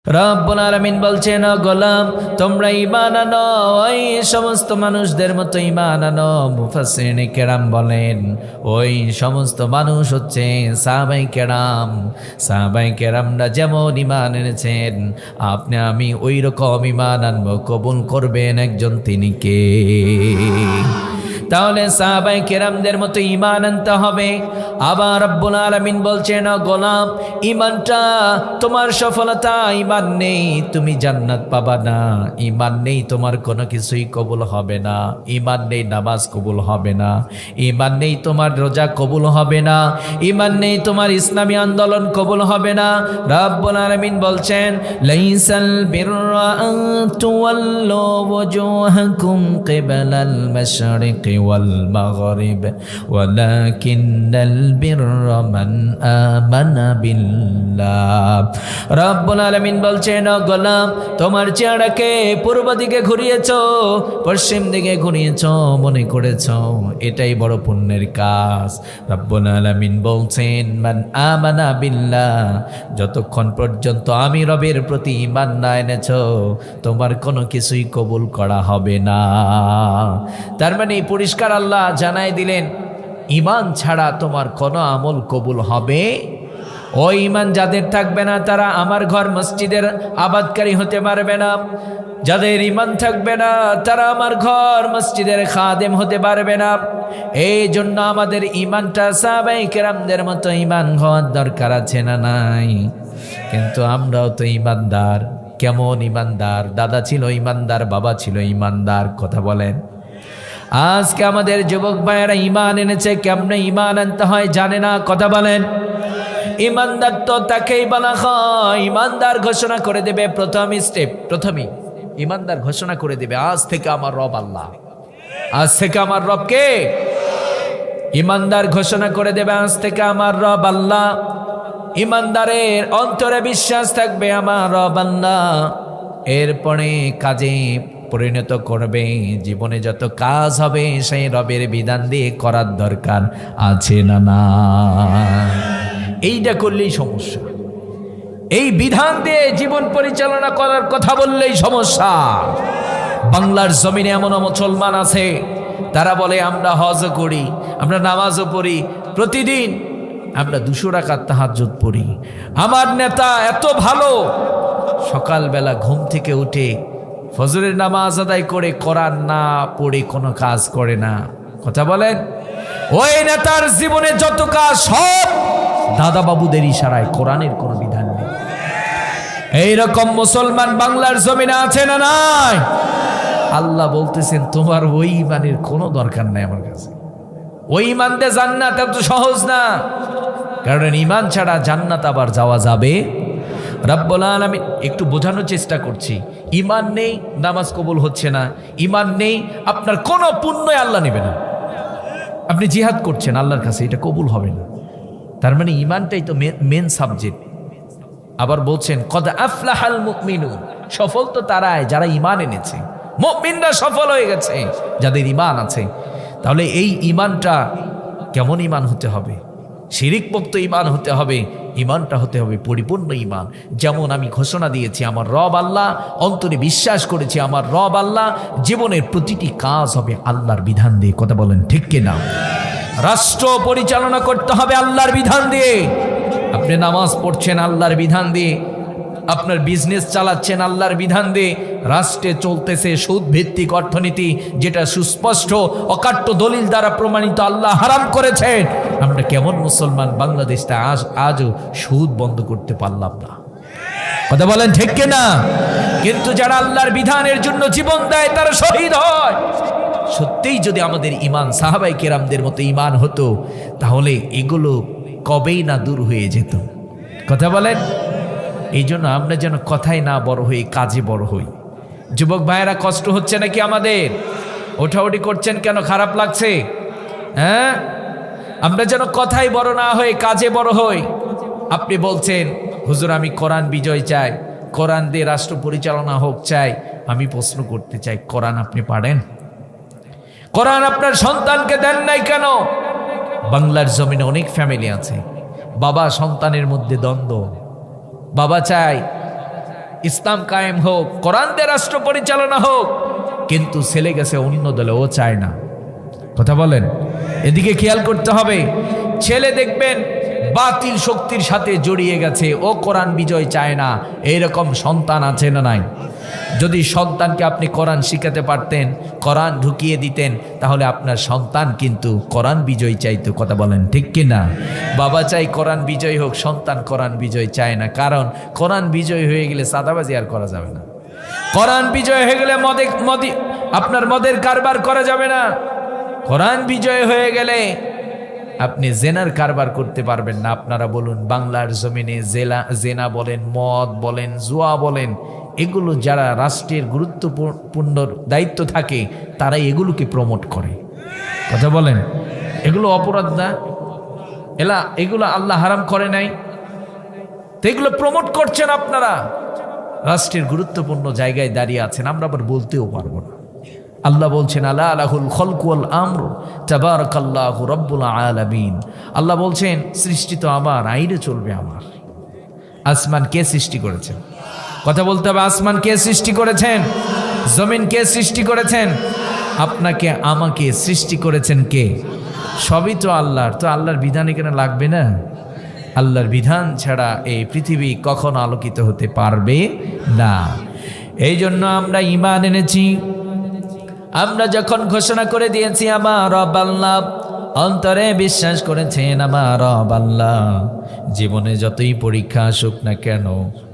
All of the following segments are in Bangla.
রব্বুল আলামিন বলছেন, ও গোলাম তোমরা ঈমান আনো, ওই সমস্ত মানুষদের মতো ঈমান আনো। মুফাসসিরিনে কেরাম বলেন ওই সমস্ত মানুষ হচ্ছে সাহাবায়ে কেরাম। সাহাবায়ে কেরামরা যেমন ঈমান এনেছেন আপনি আমি ওই রকম ঈমান আনবো। কবুল করবেন একজন, তিনি কে? তাহলে সাহাবায়ে কেরামদের মতো ঈমান আনতে হবে। আবার রব্বুল আলামিন বলছেন, ও গোলাম ঈমানটা তোমার সফলতা, ঈমান নেই তুমি জান্নাত পাবা না। ঈমান নেই তোমার কোনো কিছুই কবুল হবে না। ঈমান নেই নামাজ কবুল হবে না। ঈমান নেই তোমার রোজা কবুল হবে না। ঈমান নেই তোমার ইসলামী আন্দোলন কবুল হবে না। রব্বুল আলামিন বলছেন, লাইসাল বিররা আন তুওয়াল্লু ওয়াজুহাকুম কিবালাল মাশরিকি ওয়াল মাগরিব ওয়ালাকিন্নাল বিররা মান আমানা বিল্লাহ। রব্বুল আলামিন বলছেন, ও গোলাম তোমার চেহারাকে পূর্ব দিকে ঘুরিয়েছো, পশ্চিম দিকে ঘুরিয়েছো, মনে করেছো এটাই বড় পুণ্যের কাজ। রব্বুল আলামিন বলছেন, মান আমানা বিল্লাহ, যতক্ষণ পর্যন্ত আমি রবের প্রতি ঈমান না এনেছো তোমার কোনো কিছুই কবুল করা হবে না। তার মানে পরিষ্কার আল্লাহ জানাই দিলেন, ঈমান ছাড়া তোমার কোনো আমল কবুল হবে। ওই ঈমান যাদের থাকবে না তারা আমার ঘর মসজিদের আবাদকারী হতে পারবে না। যাদের ঈমান থাকবে না তারা আমার ঘর মসজিদের খাদেম হতে পারবে না। এই জন্য আমাদের ঈমানটা সাহাবায়ে কেরামদের মতো ঈমান হওয়ার দরকার আছে না নাই? কিন্তু আমরাও তো ঈমানদার। কেমন ঈমানদার? দাদা ছিল ঈমানদার, বাবা ছিল ঈমানদার। কথা বলেন। আজকে আমাদের যুবক ভাইয়েরা ঈমান এনেছে, কেমনে ঈমান আনতে হয় জানে না। কথা বলেন। ঈমানদার তো তাকেই বলা হয়, ঈমানদার ঘোষণা করে দেবে প্রথমেই ঈমানদার ঘোষণা করে দেবে, আজ থেকে আমার রব আল্লাহ। আজ থেকে আমার রব কে? ঈমানদার ঘোষণা করে দেবে, আজ থেকে আমার রব আল্লাহ। ঈমানদারের অন্তরে বিশ্বাস থাকবে আমার রব আল্লাহ। এরপরে কাজে পরিণত করবে। জীবনে যত কাজ হবে সেই রবের বিধান দিয়ে করার দরকার আছে না না? এইটা করলেই সমস্যা। এই বিধান দিয়ে জীবন পরিচালনা করার কথা বললেই সমস্যা। বাংলার জমিনে এমন মুসলমান আছে তারা বলে আমরা হজও করি, আমরা নামাজও পড়ি, প্রতিদিন আমরা 200 রাকাত তাহাজ্জুদ পড়ি। আমার নেতা এত ভালো, সকালবেলা ঘুম থেকে উঠে ফজরের নামাজ আদায় করে কোরআন না পড়ে কোনো কাজ করে না। কথা বলেন। ওই নেতার জীবনে যত কাজ সব দাদা বাবুদের ইশারায়, কোরআনের কোনো বিধান নেই। এইরকম মুসলমান বাংলার জমিনে আছে না নাই? আল্লাহ বলতেছেন তোমার ওই ঈমানের কোনো দরকার নাই আমার কাছে। ওই ঈমান দিয়ে জান্নাত এত সহজ না, কারণ ঈমান ছাড়া জান্নাত আবার যাওয়া যাবে। রব্বুল আলামিন একটু বোঝানোর চেষ্টা করছি, ঈমান নেই নামাজ কবুল হচ্ছে না, ঈমান নেই আপনার কোনো পুণ্যই আল্লাহ নেবে না। আপনি জিহাদ করছেন আল্লাহর কাছে, এটা কবুল হবে না। তার মানে ঈমানটাই তো মেন সাবজেক্ট। আবার বলছেন কদ আফলাহাল মুমিনুন, সফল তো তারাই যারা ঈমান এনেছে। মুমিনরা সফল হয়ে গেছে যাদের ঈমান আছে। তাহলে এই ঈমানটা কেমন ঈমান হতে হবে? শিরিক মুক্ত ঈমান হতে হবে। ঈমানটা হতে হবে পরিপূর্ণ ঈমান। যেমন আমি ঘোষণা দিয়েছি আমার রব আল্লাহ, অন্তরে বিশ্বাস করেছি আমার রব আল্লাহ, জীবনের প্রতিটি কাজ হবে আল্লাহর বিধান দিয়ে। কথা বলেন ঠিক কিনা? রাষ্ট্র পরিচালনা করতে হবে আল্লাহর বিধান দিয়ে। আপনি নামাজ পড়ছেন আল্লাহর বিধান দিয়ে, আপনার বিজনেস চালাচ্ছেন আল্লাহর বিধান দিয়ে। রাষ্ট্রে চলতেছে সুদ ভিত্তিক অর্থনীতি, যেটা সুস্পষ্ট অকাট্য দলিল দ্বারা প্রমাণিত আল্লাহ হারাম করেছেন। আমরা কেমন মুসলমান বাংলাদেশটা আজও সুদ বন্ধ করতে পারলাম না। কথা বলেন ঠিক কিনা? কিন্তু যারা আল্লাহর বিধানের জন্য জীবন দেয় তারা শহীদ হয়। সত্যিই যদি আমাদের ঈমান সাহাবায়ে কেরামদের মতো ঈমান হতো তাহলে এগুলো কবেই না দূর হয়ে যেত। কথা বলেন। এই জন্য আমরা যেন কথায় না বড় হই, কাজে বড় হই। যুবক ভাইয়েরা কষ্ট হচ্ছে নাকি আমাদের? ওঠাউঠি করছেন কেন? খারাপ লাগছে? হ্যাঁ, আমরা যেন কথায় বড় না হয়ে কাজে বড় হই। আপনি বলছেন হুজুর আমি কোরআন বিজয় চাই, কোরআন দিয়ে রাষ্ট্র পরিচালনা হোক চাই। আমি প্রশ্ন করতে চাই, কোরআন আপনি পারেন? কোরআন আপনার সন্তানকে দেন নাই কেন? বাংলার জমিনে অনেক ফ্যামিলি আছে, বাবা সন্তানের মধ্যে দ্বন্দ্ব। বাবা চায় ইসলাম কায়েম হোক, কোরআন দিয়ে রাষ্ট্র পরিচালনা হোক, কিন্তু ছেলে গেছে অন্য দলে, ও চায় না। কথা বলেন, এদিকে খেয়াল করতে হবে। ছেলে দেখবেন বাতিল শক্তির সাথে জড়িয়ে গেছে, ও কোরআন বিজয় চায় না। এইরকম সন্তান আছে না নাই? যদি সন্তানকে আপনি কোরআন শিখাতে পারতেন, কোরআন ঢুকিয়ে দিতেন, তাহলে আপনার সন্তান কিন্তু কোরআন বিজয় চাইতো। কথা বলেন ঠিক কি না? বাবা চাই কোরআন বিজয় হোক, সন্তান কোরআন বিজয় চায় না। কারণ কোরআন বিজয় হয়ে গেলে সাদাবাজি আর করা যাবে না। কোরআন বিজয় হয়ে গেলে আপনার মদের কারবার করা যাবে না। কোরআন বিজয় হয়ে গেলে আপনি জেনার কারবার করতে পারবেন না। আপনারা বলুন, বাংলার জমিনে জেনা বলেন, মদ বলেন, জুয়া বলেন, এগুলো যারা রাষ্ট্রের গুরুত্বপূর্ণ দায়িত্ব থাকে তারাই এগুলোকে প্রমোট করে। কথা বলেন, এগুলো অপরাধ না? এগুলো আল্লাহ হারাম করে নাই, তো এগুলো প্রমোট করছেন আপনারা। রাষ্ট্রের গুরুত্বপূর্ণ জায়গায় দাঁড়িয়ে আছেন, আমরা আবার বলতেও পারবো না। আল্লাহ বলছেন, আলা লাহুল খালকু ওয়াল আমরু তাবারাকাল্লাহু রাব্বুল আলামিন। আল্লাহ বলছেন, সৃষ্টি তো আমার, আইনে চলবে আমার। আসমান কে সৃষ্টি করেছেন? কথা বলতে হবে, আসমান কে সৃষ্টি করেছেন? জমিন কে সৃষ্টি করেছেন? আপনাকে আমাকে সৃষ্টি করেছেন কে? সবই তো আল্লাহর। তো আল্লাহর বিধান এখানে লাগবে না? আল্লাহর বিধান ছাড়া এই পৃথিবী কখনো আলোকিত হতে পারবে না। এই জন্য আমরা ঈমান এনেছি। আমরা যখন ঘোষণা করে দিয়েছি আমার রব আল্লাহ, অন্তরে বিশ্বাস করেছেন আমার রব আল্লাহ, জীবনে যতই পরীক্ষা আসুক না কেন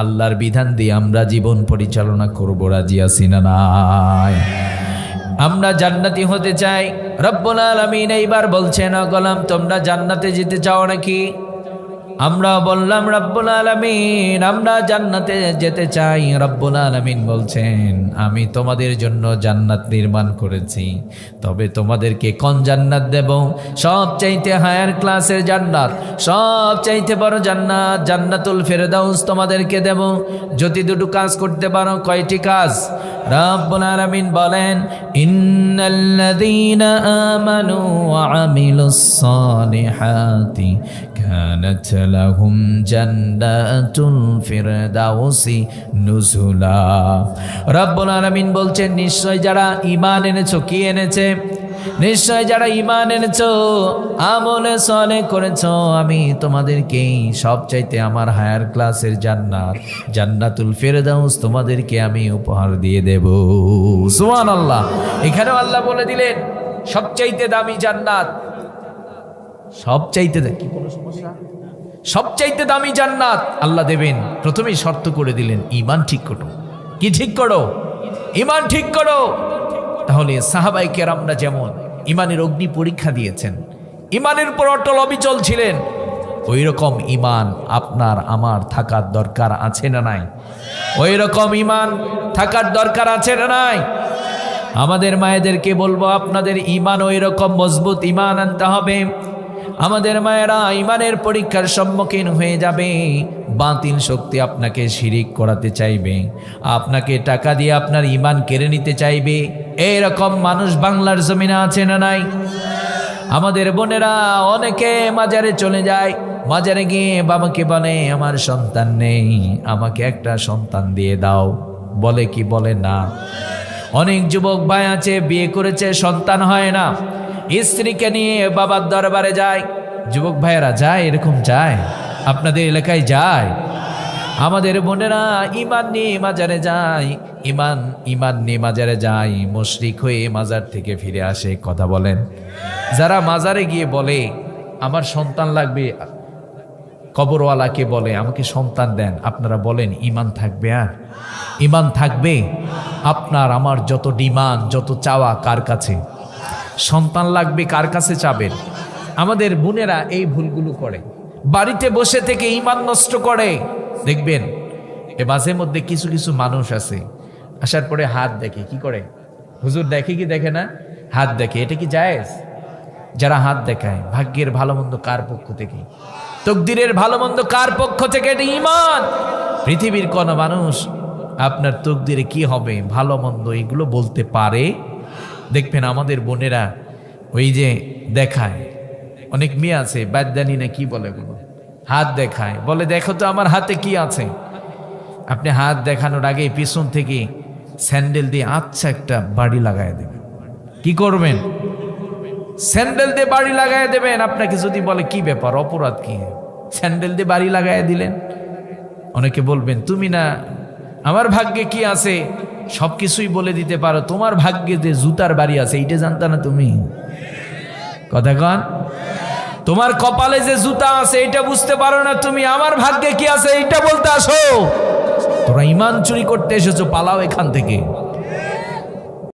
আল্লাহর বিধান দিয়ে আমরা জীবন পরিচালনা করব। রাজি আছি না নাই? আমরা জান্নাতি হতে চাই। রব্বুল আলামিন এইবার বলছেন, ও গোলাম তোমরা জান্নাতে যেতে চাও নাকি? আমরা বললাম, রব্বুল আলামিন আমরা জান্নাতে যেতে চাই। রব্বুল আলামিন বলছেন, আমি তোমাদের জন্য জান্নাত নির্মাণ করেছি, তবে তোমাদেরকে কোন জান্নাত দেব? সবচাইতে হায়ার ক্লাসের জান্নাত, সবচাইতে বড় জান্নাত, জান্নাতুল ফেরদাউস তোমাদেরকে দেব যদি দুটো কাজ করতে পারো। কয়টি কাজ? রব্বুল আলামিন বলেন, ইন্নাল্লাযীনা আমানু ওয়া আমিলুস সালিহাতি কানাত লাহুম জান্নাতুল ফিরদাউসি নুজুলা। রব্বুল আলামিন বলছেন, নিশ্চয় যারা ঈমান এনেছো। কি এনেছে? নিশ্চয় যারা ঈমান এনেছো, আমলে সালেহ করেছো, আমি তোমাদেরকে সবচাইতে আমার হায়ার ক্লাসের জান্নাত, জান্নাতুল ফিরদাউস তোমাদেরকে আমি উপহার দিয়ে দেব। সুবহানাল্লাহ। এখানেও আল্লাহ বলে দিলেন সবচাইতে দামি জান্নাত, সবচাইতে কি কোনো সমস্যা? সবচাইতে দামি জান্নাত আল্লাহ দেবেন। প্রথমেই শর্ত করে দিলেন, ঈমান ঠিক করো। কি ঠিক করো? ঈমান ঠিক করো। তাহলে সাহাবায়ে কেরামরা যেমন ঈমানের অগ্নি পরীক্ষা দিয়েছেন, ঈমানের উপর অটল অবিচল ছিলেন, ওই রকম ঈমান আপনার আমার থাকার দরকার আছে না নাই? ওই রকম ঈমান থাকার দরকার আছে না নাই? আমাদের মায়েদেরকে বলবো, আপনাদের ঈমান ওই রকম মজবুত ঈমান আনতে হবে। আমাদের মায়েরা ঈমানের পরীক্ষার সম্মুখীন হয়ে যাবে। বাতিল শক্তি আপনাকে শিরিক করাতে চাইবে, আপনাকে টাকা দিয়ে আপনার ঈমান কেড়ে নিতে চাইবে। এইরকম মানুষ বাংলার জমিনে আছে না নাই? আমাদের বোনেরা অনেকে মাজারে চলে যায়, মাজারে গিয়ে বাবাকে বলে, আমার সন্তান নেই, আমাকে একটা সন্তান দিয়ে দাও। বলে কি বলে না? অনেক যুবক ভাই আছে, বিয়ে করেছে, সন্তান হয় না, স্ত্রীকে নিয়ে বাবার দরবারে যায়। যুবক ভাইয়েরা যায়, এরকম যায়? আপনাদের এলাকায় যায়? আমাদের বোনেরা ঈমান নিয়ে মাজারে যায়, ঈমান নিয়ে মাজারে যায়, মুশরিক হয়ে মাজার থেকে ফিরে আসে। কথা বলেন, যারা মাজারে গিয়ে বলে আমার সন্তান লাগবে, কবরওয়ালাকে বলে আমাকে সন্তান দেন, আপনারা বলেন ঈমান থাকবে? আর ঈমান থাকবে? আপনার আমার যত ডিমান্ড, যত চাওয়া, কার কাছে? সন্তান লাগবে, কার কাছে চাবেন? আমাদের বোনেরা এই ভুলগুলো করে, বাড়িতে বসে থেকে ঈমান নষ্ট করে। দেখবেন এ মাঝে মধ্যে কিছু কিছু মানুষ আছে, আসার পরে হাত দেখে। কি করে? হুজুর দেখে কি দেখে না? হাত দেখে। এটা কি জায়েজ? যারা হাত দেখায়, ভাগ্যের ভালো মন্দ কার পক্ষ থেকে? তকদিরের ভালো মন্দ কার পক্ষ থেকে? এটা ঈমান। পৃথিবীর কোন মানুষ আপনার তকদিরে কি হবে, ভালো মন্দ, এগুলো বলতে পারে? দেখবেন আমাদের বোনেরা ওই যে দেখায়, অনেক মেয়ে আছে বাদদানি না কি বলে, হাত দেখায়, বলে দেখো তো আমার হাতে কি আছে। আপনি হাত দেখানোর আগে পিছন থেকে স্যান্ডেল দিয়ে আচ্ছা একটা বাড়ি লাগায় দেবেন। কি করবেন? স্যান্ডেল দিয়ে বাড়ি লাগায় দেবেন। আপনাকে যদি বলে কি ব্যাপার, অপরাধ কি, স্যান্ডেল দিয়ে বাড়ি লাগায় দিলেন? অনেকে বলবেন তুমি না আমার ভাগ্যে কি আছে সব কিছুই বলে দিতে পারো, তোমার ভাগ্যে যে জুতার বাড়ি আছে এইটা জানতা না তুমি? কথা কন, তোমার কপালে যে জুতা আছে এটা বুঝতে পারো না তুমি, আমার ভাগ্যে কি আছে এইটা বলতে আসো? তোরা ইমান চুরি করতে এসেছো, পালাও এখান থেকে।